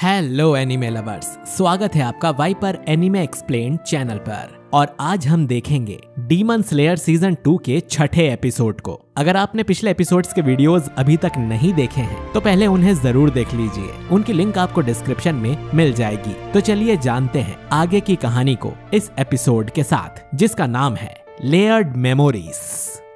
Hello anime lovers, स्वागत है आपका वाइपर एनिमे एक्सप्लेन्ड चैनल पर। और आज हम देखेंगे डीमन स्लेयर सीजन 2 के छठे एपिसोड को। अगर आपने पिछले एपिसोड्स के वीडियोस अभी तक नहीं देखे हैं तो पहले उन्हें जरूर देख लीजिए, उनकी लिंक आपको डिस्क्रिप्शन में मिल जाएगी। तो चलिए जानते हैं आगे की कहानी को इस एपिसोड के साथ, जिसका नाम है लेयर्ड मेमोरीज।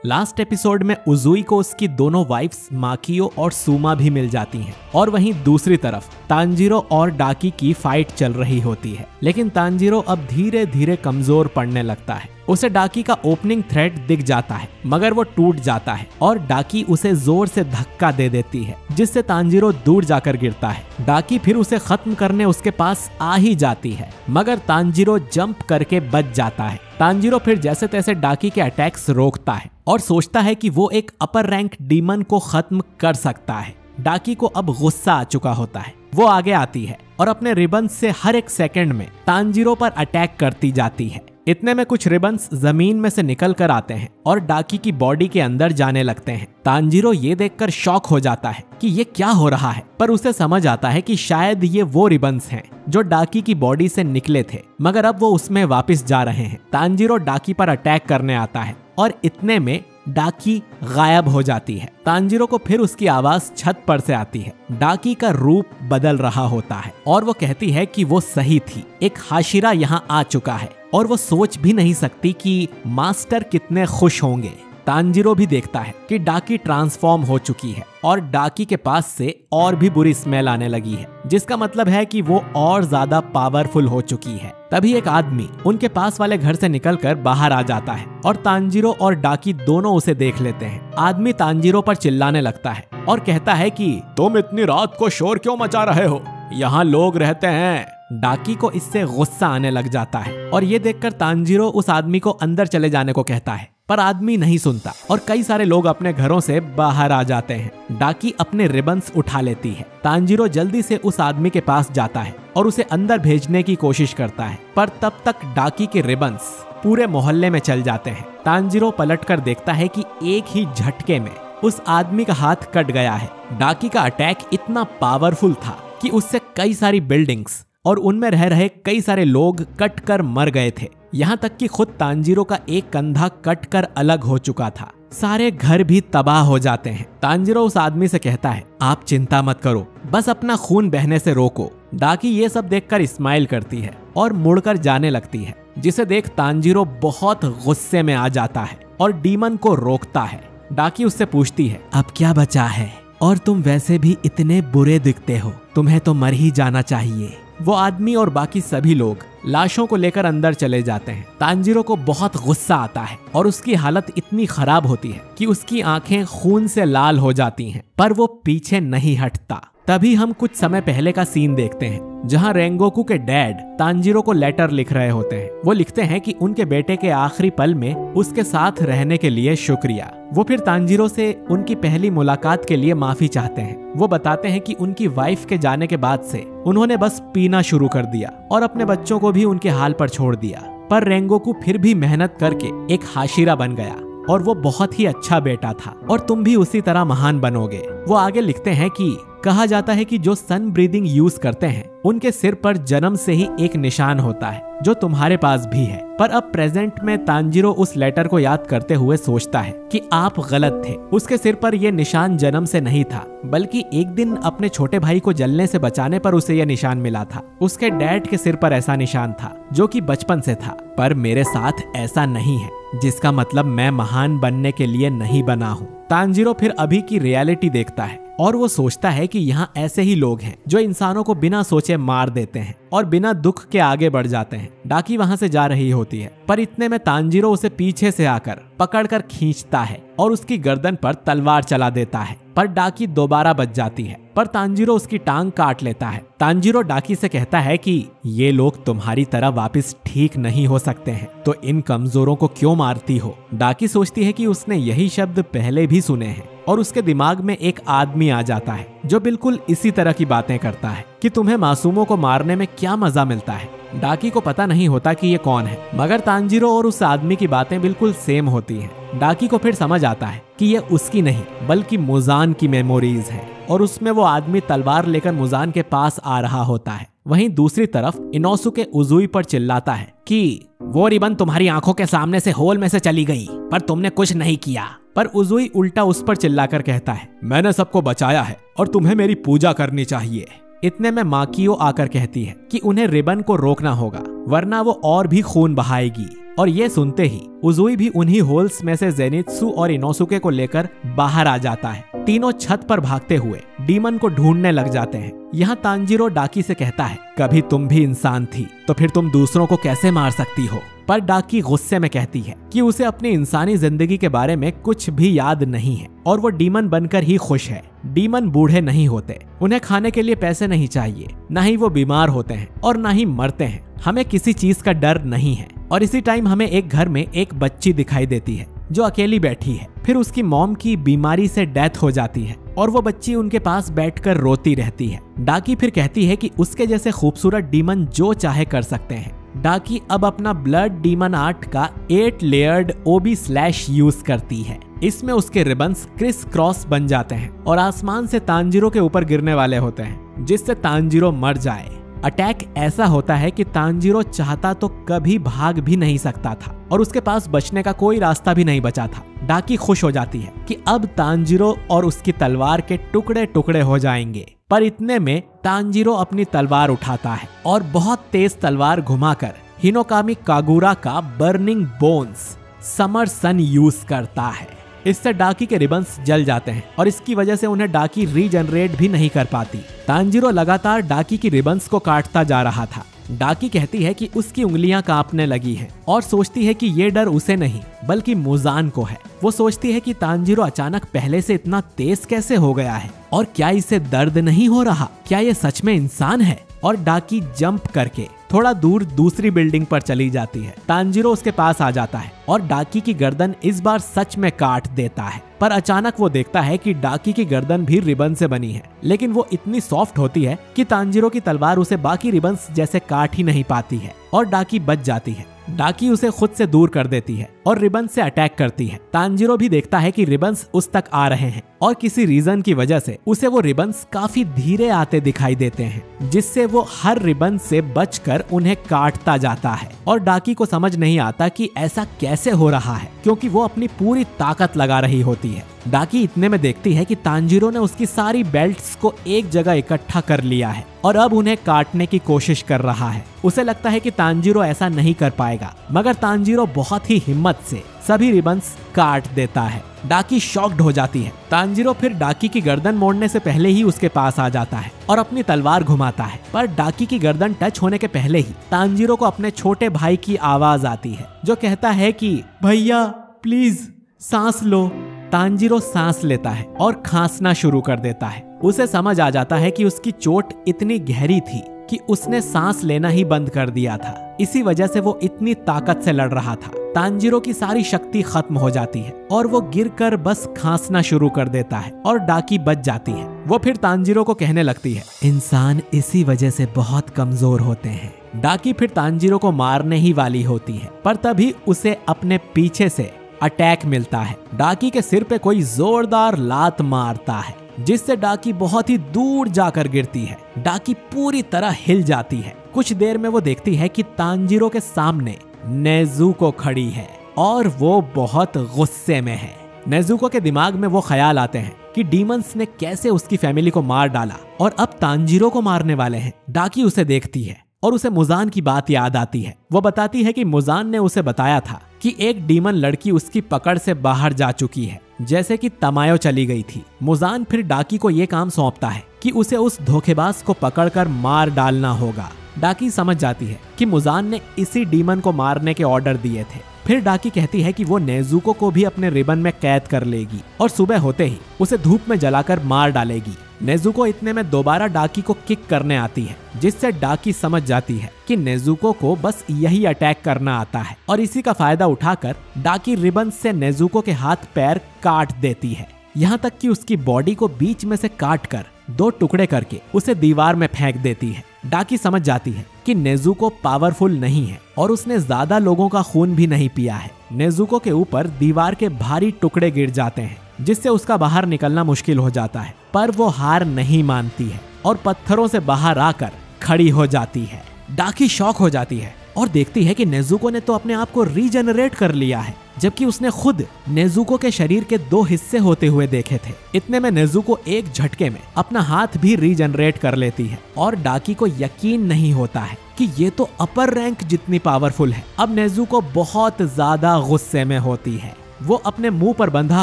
लास्ट एपिसोड में उजुई को उसकी दोनों वाइफ्स माकियो और सुमा भी मिल जाती हैं, और वहीं दूसरी तरफ तांजीरो और डाकी की फाइट चल रही होती है। लेकिन तांजीरो अब धीरे धीरे कमजोर पड़ने लगता है। उसे डाकी का ओपनिंग थ्रेड दिख जाता है, मगर वो टूट जाता है और डाकी उसे जोर से धक्का दे देती है, जिससे तांजीरो दूर जाकर गिरता है। डाकी फिर उसे खत्म करने उसके पास आ ही जाती है, मगर तांजीरो जंप करके बच जाता है। तांजीरो फिर जैसे तैसे डाकी के अटैक्स रोकता है और सोचता है कि वो एक अपर रैंक डीमन को खत्म कर सकता है। डाकी को अब गुस्सा आ चुका होता है। वो आगे आती है और अपने रिबन्स से हर एक सेकंड में तांजीरो पर अटैक करती जाती है। इतने में कुछ रिबन्स जमीन में से निकल कर आते हैं और डाकी की बॉडी के अंदर जाने लगते हैं। तांजीरो ये देखकर शॉक हो जाता है कि ये क्या हो रहा है, पर उसे समझ आता है कि शायद ये वो रिबन्स हैं जो डाकी की बॉडी से निकले थे, मगर अब वो उसमें वापस जा रहे हैं। तांजीरो डाकी पर अटैक करने आता है और इतने में डाकी गायब हो जाती है। तांजीरो को फिर उसकी आवाज छत पर से आती है। डाकी का रूप बदल रहा होता है और वो कहती है कि वो सही थी, एक हाशिरा यहाँ आ चुका है और वो सोच भी नहीं सकती कि मास्टर कितने खुश होंगे। तांजीरो भी देखता है कि डाकी ट्रांसफॉर्म हो चुकी है और डाकी के पास से और भी बुरी स्मेल आने लगी है, जिसका मतलब है कि वो और ज्यादा पावरफुल हो चुकी है। तभी एक आदमी उनके पास वाले घर से निकलकर बाहर आ जाता है और तांजीरो और डाकी दोनों उसे देख लेते हैं। आदमी तांजीरो पर चिल्लाने लगता है और कहता है कि तुम इतनी रात को शोर क्यों मचा रहे हो, यहाँ लोग रहते हैं। डाकी को इससे गुस्सा आने लग जाता है और ये देखकर तांजीरो उस आदमी को अंदर चले जाने को कहता है, पर आदमी नहीं सुनता और कई सारे लोग अपने घरों से बाहर आ जाते हैं। डाकी अपने रिबन्स उठा लेती है। तांजीरो जल्दी से उस आदमी के पास जाता है और उसे अंदर भेजने की कोशिश करता है, पर तब तक डाकी के रिबन्स पूरे मोहल्ले में चल जाते हैं। तांजीरो पलटकर देखता है कि एक ही झटके में उस आदमी का हाथ कट गया है। डाकी का अटैक इतना पावरफुल था कि उससे कई सारी बिल्डिंग्स और उनमें रह रहे कई सारे लोग कट कर मर गए थे। यहाँ तक कि खुद तांजीरो का एक कंधा कट कर अलग हो चुका था। सारे घर भी तबाह हो जाते हैं। तांजीरो उस आदमी से कहता है, आप चिंता मत करो, बस अपना खून बहने से रोको। डाकी ये सब देखकर स्माइल करती है और मुड़कर जाने लगती है, जिसे देख तांजीरो बहुत गुस्से में आ जाता है और डीमन को रोकता है। डाकी उससे पूछती है, अब क्या बचा है, और तुम वैसे भी इतने बुरे दिखते हो, तुम्हें तो मर ही जाना चाहिए। वो आदमी और बाकी सभी लोग लाशों को लेकर अंदर चले जाते हैं। तांजीरो को बहुत गुस्सा आता है और उसकी हालत इतनी खराब होती है कि उसकी आंखें खून से लाल हो जाती हैं, पर वो पीछे नहीं हटता। तभी हम कुछ समय पहले का सीन देखते हैं, जहां रेंगोकू के डैड तांजीरो को लेटर लिख रहे होते हैं। वो लिखते हैं कि उनके बेटे के आखिरी पल में उसके साथ रहने के लिए शुक्रिया। वो फिर तांजीरो से उनकी पहली मुलाकात के लिए माफी चाहते हैं। वो बताते हैं कि उनकी वाइफ के जाने के बाद से उन्होंने बस पीना शुरू कर दिया और अपने बच्चों को भी उनके हाल पर छोड़ दिया, पर रेंगोकू फिर भी मेहनत करके एक हाशिरा बन गया और वो बहुत ही अच्छा बेटा था और तुम भी उसी तरह महान बनोगे। वो आगे लिखते हैं कि कहा जाता है कि जो सन ब्रीदिंग यूज करते हैं उनके सिर पर जन्म से ही एक निशान होता है, जो तुम्हारे पास भी है। पर अब प्रेजेंट में तांजीरो उस लेटर को याद करते हुए सोचता है कि आप गलत थे। उसके सिर पर यह निशान जन्म से नहीं था, बल्कि एक दिन अपने छोटे भाई को जलने से बचाने पर उसे यह निशान मिला था। उसके डैड के सिर पर ऐसा निशान था जो कि बचपन से था, पर मेरे साथ ऐसा नहीं है, जिसका मतलब मैं महान बनने के लिए नहीं बना हूँ। तांजीरो फिर अभी की रियलिटी देखता है और वो सोचता है कि यहाँ ऐसे ही लोग हैं जो इंसानों को बिना सोचे मार देते हैं और बिना दुख के आगे बढ़ जाते हैं। डाकी वहाँ से जा रही होती है, पर इतने में तांजीरो उसे पीछे से आकर पकड़कर खींचता है और उसकी गर्दन पर तलवार चला देता है, पर डाकी दोबारा बच जाती है, पर तांजीरो उसकी टांग काट लेता है। तांजीरो डाकी से कहता है कि ये लोग तुम्हारी तरह वापस ठीक नहीं हो सकते हैं, तो इन कमजोरों को क्यों मारती हो। डाकी सोचती है कि उसने यही शब्द पहले भी सुने हैं और उसके दिमाग में एक आदमी आ जाता है जो बिल्कुल इसी तरह की बातें करता है कि तुम्हें मासूमों को मारने में क्या मजा मिलता है। डाकी को पता नहीं होता कि ये कौन है, मगर तांजीरो और उस आदमी की बातें बिल्कुल सेम होती हैं। डाकी को फिर समझ आता है कि ये उसकी नहीं बल्कि मुजान की मेमोरीज है। और उसमें वो आदमी तलवार लेकर मुजान के पास आ रहा होता है। वहीं दूसरी तरफ इनोसुके उजुई पर चिल्लाता है कि वो रिबन तुम्हारी आंखों के सामने से होल में से चली गई, पर तुमने कुछ नहीं किया। पर उजुई उल्टा उस पर चिल्लाकर कहता है, मैंने सबको बचाया है और तुम्हें मेरी पूजा करनी चाहिए। इतने में माकियो आकर कहती है कि उन्हें रिबन को रोकना होगा, वरना वो और भी खून बहाएगी। और ये सुनते ही उजुई भी उन्हीं होल्स में से जेनित्सु और इनोसुके को लेकर बाहर आ जाता है। तीनों छत पर भागते हुए डीमन को ढूंढने लग जाते हैं। यहाँ तांजीरो डाकी से कहता है, कभी तुम भी इंसान थी तो फिर तुम दूसरों को कैसे मार सकती हो। पर डाकी गुस्से में कहती है कि उसे अपनी इंसानी जिंदगी के बारे में कुछ भी याद नहीं है और वो डीमन बनकर ही खुश है। डीमन बूढ़े नहीं होते, उन्हें खाने के लिए पैसे नहीं चाहिए, न ही वो बीमार होते हैं और न ही मरते हैं। हमें किसी चीज का डर नहीं है। और इसी टाइम हमें एक घर में एक बच्ची दिखाई देती है जो अकेली बैठी है। फिर उसकी मॉम की बीमारी से डेथ हो जाती है और वो बच्ची उनके पास बैठकर रोती रहती है। डाकी फिर कहती है कि उसके जैसे खूबसूरत डीमन जो चाहे कर सकते हैं। डाकी अब अपना ब्लड डीमन आर्ट का 8 लेयर्ड ओबी स्लैश यूज करती है। इसमें उसके रिबन्स क्रिस क्रॉस बन जाते हैं और आसमान से तांजीरो के ऊपर गिरने वाले होते हैं, जिससे तांजीरो मर जाए। अटैक ऐसा होता है कि तांजीरो चाहता तो कभी भाग भी नहीं सकता था और उसके पास बचने का कोई रास्ता भी नहीं बचा था। डाकी खुश हो जाती है कि अब तांजीरो और उसकी तलवार के टुकड़े टुकड़े हो जाएंगे। पर इतने में तांजीरो अपनी तलवार उठाता है और बहुत तेज तलवार घुमाकर हिनोकामी कागुरा का बर्निंग बोन्स समर सन यूज करता है। इससे डाकी के रिबन्स जल जाते हैं और इसकी वजह से उन्हें डाकी रीजनरेट भी नहीं कर पाती। तांजीरो लगातार डाकी की रिबन्स को काटता जा रहा था। डाकी कहती है कि उसकी उंगलियां कांपने लगी हैं और सोचती है कि ये डर उसे नहीं बल्कि मुजान को है। वो सोचती है कि तांजीरो अचानक पहले से इतना तेज कैसे हो गया है और क्या इसे दर्द नहीं हो रहा, क्या ये सच में इंसान है। और डाकी जंप करके थोड़ा दूर दूसरी बिल्डिंग पर चली जाती है। तांजीरो उसके पास आ जाता है और डाकी की गर्दन इस बार सच में काट देता है। पर अचानक वो देखता है कि डाकी की गर्दन भी रिबन से बनी है, लेकिन वो इतनी सॉफ्ट होती है कि तांजीरो की तलवार उसे बाकी रिबन्स जैसे काट ही नहीं पाती है और डाकी बच जाती है। डाकी उसे खुद से दूर कर देती है और रिबन से अटैक करती है। तांजीरो भी देखता है कि रिबन्स उस तक आ रहे हैं और किसी रीजन की वजह से उसे वो रिबन्स काफी धीरे आते दिखाई देते हैं, जिससे वो हर रिबन से बचकर उन्हें काटता जाता है। और डाकी को समझ नहीं आता कि ऐसा कैसे हो रहा है, क्योंकि वो अपनी पूरी ताकत लगा रही होती है। डाकी इतने में देखती है कि तांजीरो ने उसकी सारी बेल्ट्स को एक जगह इकट्ठा कर लिया है और अब उन्हें काटने की कोशिश कर रहा है। उसे लगता है कि तांजीरो ऐसा नहीं कर पाएगा, मगर तांजीरो बहुत ही हिम्मत से सभी रिबन्स काट देता है। डाकी शॉक्ड हो जाती है। तांजीरो फिर डाकी की गर्दन मोड़ने से पहले ही उसके पास आ जाता है और अपनी तलवार घुमाता है। पर डाकी की गर्दन टच होने के पहले ही तांजीरो को अपने छोटे भाई की आवाज आती है, जो कहता है कि भैया प्लीज सांस लो। तांजीरो सांस लेता है और खांसना शुरू कर देता है। उसे समझ आ जाता है कि उसकी चोट इतनी गहरी थी कि उसने सांस लेना ही बंद कर दिया था। इसी वजह से वो इतनी ताकत से लड़ रहा था। तांजीरो की सारी शक्ति खत्म हो जाती है और वो गिरकर बस खांसना शुरू कर देता है और डाकी बच जाती है। वो फिर तांजीरो को कहने लगती है, इंसान इसी वजह से बहुत कमजोर होते हैं। डाकी फिर तांजीरो को मारने ही वाली होती है, पर तभी उसे अपने पीछे से अटैक मिलता है। डाकी के सिर पे कोई जोरदार लात मारता है, जिससे डाकी बहुत ही दूर जाकर गिरती है। डाकी पूरी तरह हिल जाती है। कुछ देर में वो देखती है कि तांजीरो के सामने नेजुको खड़ी है और वो बहुत गुस्से में है। नेजुको के दिमाग में वो ख्याल आते हैं कि डीमंस ने कैसे उसकी फैमिली को मार डाला और अब तांजीरो को मारने वाले हैं। डाकी उसे देखती है और उसे मुजान की बात याद आती है। वो बताती है कि मुजान ने उसे बताया था कि एक डीमन लड़की उसकी पकड़ से बाहर जा चुकी है, जैसे कि तमायो चली गई थी। मुजान फिर डाकी को ये काम सौंपता है कि उसे उस धोखेबाज को पकड़कर मार डालना होगा। डाकी समझ जाती है कि मुजान ने इसी डीमन को मारने के ऑर्डर दिए थे। फिर डाकी कहती है कि वो नेजुको को भी अपने रिबन में कैद कर लेगी और सुबह होते ही उसे धूप में जलाकर मार डालेगी। नेजुको इतने में दोबारा डाकी को किक करने आती है, जिससे डाकी समझ जाती है कि नेजुको को बस यही अटैक करना आता है और इसी का फायदा उठाकर डाकी रिबन से नेजुको के हाथ पैर काट देती है, यहाँ तक कि उसकी बॉडी को बीच में से काट कर 2 टुकड़े करके उसे दीवार में फेंक देती है। डाकी समझ जाती है कि नेजुको पावरफुल नहीं है और उसने ज्यादा लोगों का खून भी नहीं पिया है। नेजुको के ऊपर दीवार के भारी टुकड़े गिर जाते हैं जिससे उसका बाहर निकलना मुश्किल हो जाता है। पर वो हार नहीं मानती है और पत्थरों से बाहर आकर खड़ी हो जाती है। डाकी शॉक हो जाती है और देखती है कि नेजुको ने तो अपने आप को रीजनरेट कर लिया है, जबकि उसने खुद नेजुको के शरीर के 2 हिस्से होते हुए देखे थे। इतने में नेजुको एक झटके में अपना हाथ भी रीजनरेट कर लेती है और डाकी को यकीन नहीं होता है कि ये तो अपर रैंक जितनी पावरफुल है। अब नेजुको बहुत ज्यादा गुस्से में होती है। वो अपने मुंह पर बंधा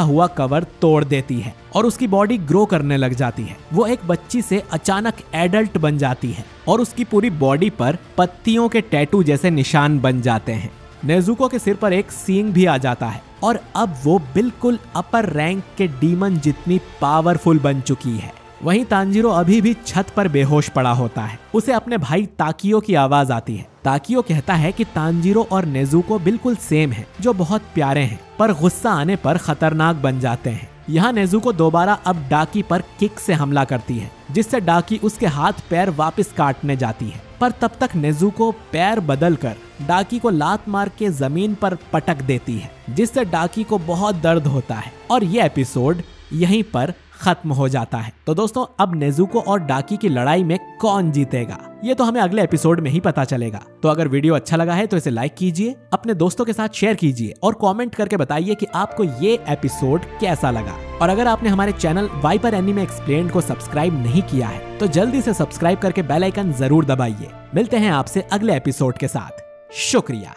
हुआ कवर तोड़ देती है और उसकी बॉडी ग्रो करने लग जाती है। वो एक बच्ची से अचानक एडल्ट बन जाती है और उसकी पूरी बॉडी पर पत्तियों के टैटू जैसे निशान बन जाते हैं। नेजुको के सिर पर एक सींग भी आ जाता है और अब वो बिल्कुल अपर रैंक के डीमन जितनी पावरफुल बन चुकी है। वहीं तांजीरो अभी भी छत पर बेहोश पड़ा होता है। उसे अपने भाई ताकियो की आवाज आती है। ताकियो कहता है कि तांजीरो और नेजुको बिल्कुल सेम हैं, जो बहुत प्यारे हैं, पर गुस्सा आने पर खतरनाक बन जाते हैं। यहाँ नेजुको दोबारा अब डाकी पर किक से हमला करती है, जिससे डाकी उसके हाथ पैर वापस काटने जाती है। पर तब तक नेजुको पैर बदलकर डाकी को लात मार के जमीन पर पटक देती है, जिससे डाकी को बहुत दर्द होता है और ये एपिसोड यहीं पर खत्म हो जाता है। तो दोस्तों, अब नेजुको और डाकी की लड़ाई में कौन जीतेगा ये तो हमें अगले एपिसोड में ही पता चलेगा। तो अगर वीडियो अच्छा लगा है तो इसे लाइक कीजिए, अपने दोस्तों के साथ शेयर कीजिए और कमेंट करके बताइए कि आपको ये एपिसोड कैसा लगा। और अगर आपने हमारे चैनल वाइपर एनीमे एक्सप्लेन्ड को सब्सक्राइब नहीं किया है तो जल्दी से सब्सक्राइब करके बेल आइकन जरूर दबाइए। मिलते हैं आपसे अगले एपिसोड के साथ। शुक्रिया।